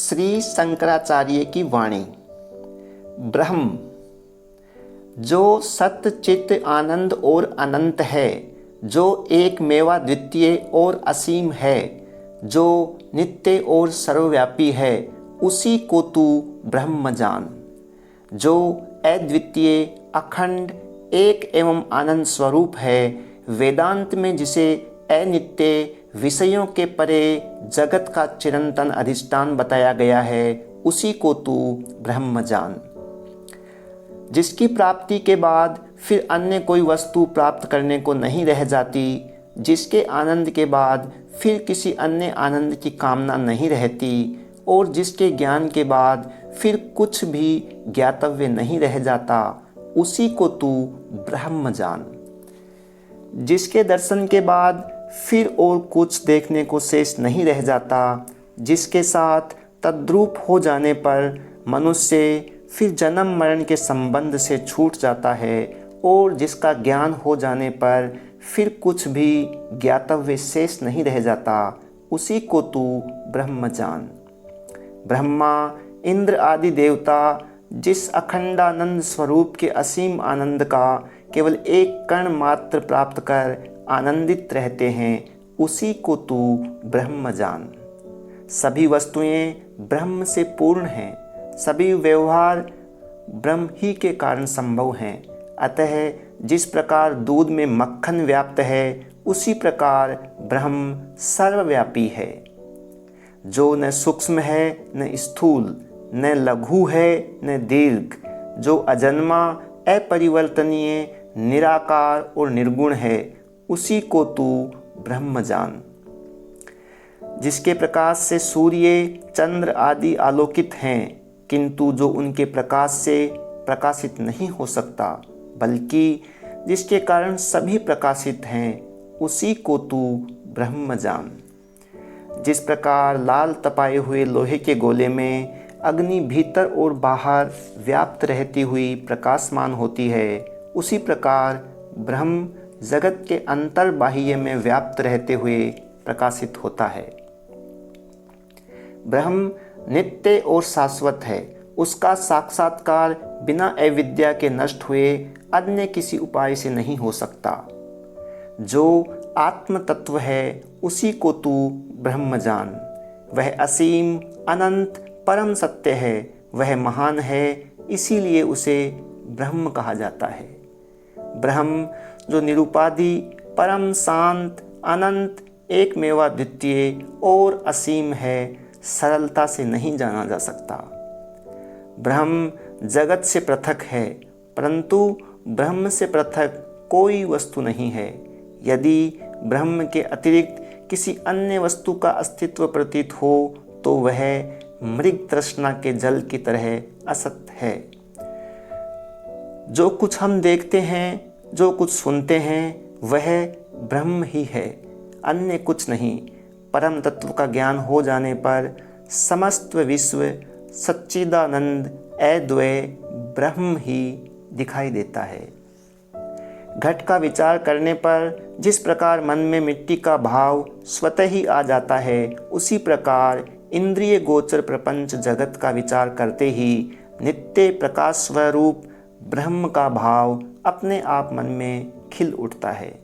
श्री शंकराचार्य की वाणी। ब्रह्म जो सत्य चित्त आनंद और अनंत है, जो एक मेवा द्वितीय और असीम है, जो नित्य और सर्वव्यापी है, उसी को तू ब्रह्म जान। जो अद्वितीय अखंड एक एवं आनंद स्वरूप है, वेदांत में जिसे अनित्य विषयों के परे जगत का चिरंतन अधिष्ठान बताया गया है, उसी को तू ब्रह्म जान। जिसकी प्राप्ति के बाद फिर अन्य कोई वस्तु प्राप्त करने को नहीं रह जाती, जिसके आनंद के बाद फिर किसी अन्य आनंद की कामना नहीं रहती, और जिसके ज्ञान के बाद फिर कुछ भी ज्ञातव्य नहीं रह जाता, उसी को तू ब्रह्म जान। जिसके दर्शन के बाद फिर और कुछ देखने को शेष नहीं रह जाता, जिसके साथ तद्रूप हो जाने पर मनुष्य फिर जन्म मरण के संबंध से छूट जाता है, और जिसका ज्ञान हो जाने पर फिर कुछ भी ज्ञातव्य शेष नहीं रह जाता, उसी को तू ब्रह्म जान। ब्रह्मा इंद्र आदि देवता जिस अखंडानंद स्वरूप के असीम आनंद का केवल एक कण मात्र प्राप्त कर आनंदित रहते हैं, उसी को तू ब्रह्म जान। सभी वस्तुएं ब्रह्म से पूर्ण हैं, सभी व्यवहार ब्रह्म ही के कारण संभव हैं। अतः जिस प्रकार दूध में मक्खन व्याप्त है, उसी प्रकार ब्रह्म सर्वव्यापी है। जो न सूक्ष्म है न स्थूल, न लघु है न दीर्घ, जो अजन्मा अपरिवर्तनीय निराकार और निर्गुण है, उसी को तू ब्रह्म जान। जिसके प्रकाश से सूर्य चंद्र आदि आलोकित हैं, किंतु जो उनके प्रकाश से प्रकाशित नहीं हो सकता, बल्कि जिसके कारण सभी प्रकाशित हैं, उसी को तू ब्रह्म जान। जिस प्रकार लाल तपाए हुए लोहे के गोले में अग्नि भीतर और बाहर व्याप्त रहती हुई प्रकाशमान होती है, उसी प्रकार ब्रह्म जगत के अंतर्बाह्य में व्याप्त रहते हुए प्रकाशित होता है। ब्रह्म नित्य और शाश्वत है, उसका साक्षात्कार बिना अविद्या के नष्ट हुए अन्य किसी उपाय से नहीं हो सकता। जो आत्म तत्व है, उसी को तू ब्रह्म जान। वह असीम अनंत परम सत्य है, वह महान है, इसीलिए उसे ब्रह्म कहा जाता है। ब्रह्म जो निरुपाधि परम शांत अनंत एक मेवा द्वितीय और असीम है, सरलता से नहीं जाना जा सकता। ब्रह्म जगत से पृथक है, परंतु ब्रह्म से पृथक कोई वस्तु नहीं है। यदि ब्रह्म के अतिरिक्त किसी अन्य वस्तु का अस्तित्व प्रतीत हो, तो वह मृग तृष्णा के जल की तरह असत है। जो कुछ हम देखते हैं, जो कुछ सुनते हैं, वह ब्रह्म ही है, अन्य कुछ नहीं। परम तत्व का ज्ञान हो जाने पर समस्त विश्व सच्चिदानंद अद्वय ब्रह्म ही दिखाई देता है। घट का विचार करने पर जिस प्रकार मन में मिट्टी का भाव स्वतः ही आ जाता है, उसी प्रकार इंद्रिय गोचर प्रपंच जगत का विचार करते ही नित्य प्रकाश स्वरूप ब्रह्म का भाव अपने आप मन में खिल उठता है।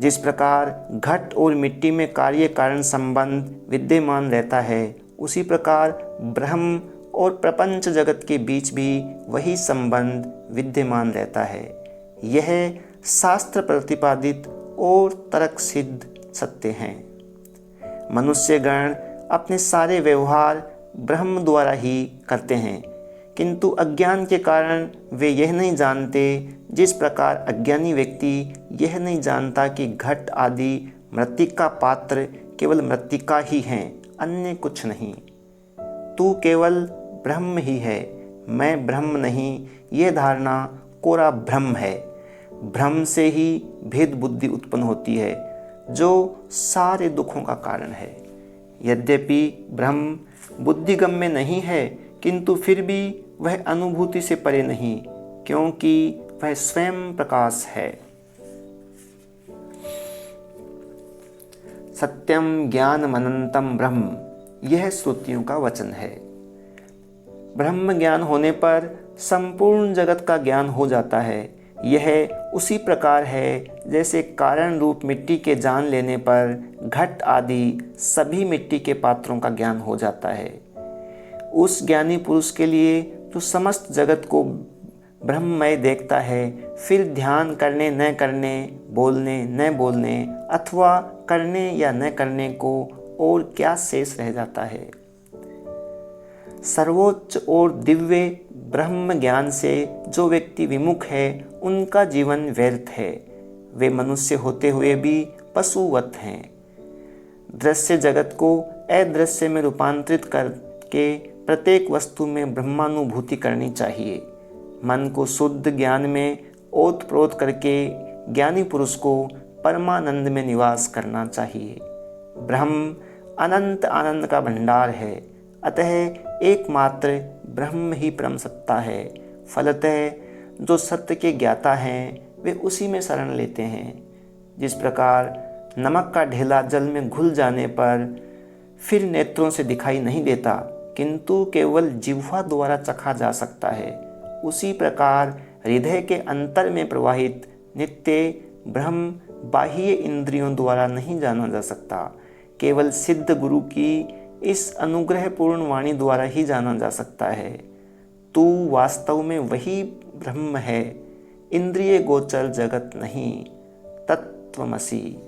जिस प्रकार घट और मिट्टी में कार्य कारण संबंध विद्यमान रहता है, उसी प्रकार ब्रह्म और प्रपंच जगत के बीच भी वही संबंध विद्यमान रहता है। यह शास्त्र प्रतिपादित और तर्क सिद्ध सत्य हैं। मनुष्यगण अपने सारे व्यवहार ब्रह्म द्वारा ही करते हैं, किंतु अज्ञान के कारण वे यह नहीं जानते, जिस प्रकार अज्ञानी व्यक्ति यह नहीं जानता कि घट आदि मृत्तिका पात्र केवल मृत्तिका ही हैं, अन्य कुछ नहीं। तू केवल ब्रह्म ही है, मैं ब्रह्म नहीं, ये धारणा कोरा भ्रम है। भ्रम से ही भेद बुद्धि उत्पन्न होती है, जो सारे दुखों का कारण है। यद्यपि ब्रह्म बुद्धिगम्य नहीं है, किंतु फिर भी वह अनुभूति से परे नहीं, क्योंकि वह स्वयं प्रकाश है। सत्यम ज्ञानमनंतम ब्रह्म यह श्रुतियों का वचन है। ब्रह्म ज्ञान होने पर संपूर्ण जगत का ज्ञान हो जाता है। यह उसी प्रकार है जैसे कारण रूप मिट्टी के जान लेने पर घट आदि सभी मिट्टी के पात्रों का ज्ञान हो जाता है। उस ज्ञानी पुरुष के लिए जो समस्त जगत को ब्रह्ममय देखता है, फिर ध्यान करने न करने, बोलने न बोलने अथवा करने या न करने को और क्या शेष रह जाता है। सर्वोच्च और दिव्य ब्रह्म ज्ञान से जो व्यक्ति विमुख है, उनका जीवन व्यर्थ है। वे मनुष्य होते हुए भी पशुवत हैं। दृश्य जगत को अदृश्य में रूपांतरित करके प्रत्येक वस्तु में ब्रह्मानुभूति करनी चाहिए। मन को शुद्ध ज्ञान में ओतप्रोत करके ज्ञानी पुरुष को परमानंद में निवास करना चाहिए। ब्रह्म अनंत आनंद का भंडार है, अतः एकमात्र ब्रह्म ही परम सत्ता है। फलतः जो सत्य के ज्ञाता हैं वे उसी में शरण लेते हैं। जिस प्रकार नमक का ढेला जल में घुल जाने पर फिर नेत्रों से दिखाई नहीं देता, किंतु केवल जिह्वा द्वारा चखा जा सकता है, उसी प्रकार हृदय के अंतर में प्रवाहित नित्य ब्रह्म बाह्य इंद्रियों द्वारा नहीं जाना जा सकता। केवल सिद्ध गुरु की इस अनुग्रहपूर्ण वाणी द्वारा ही जाना जा सकता है। तू वास्तव में वही ब्रह्म है, इंद्रिय गोचर जगत नहीं। तत्वमसि।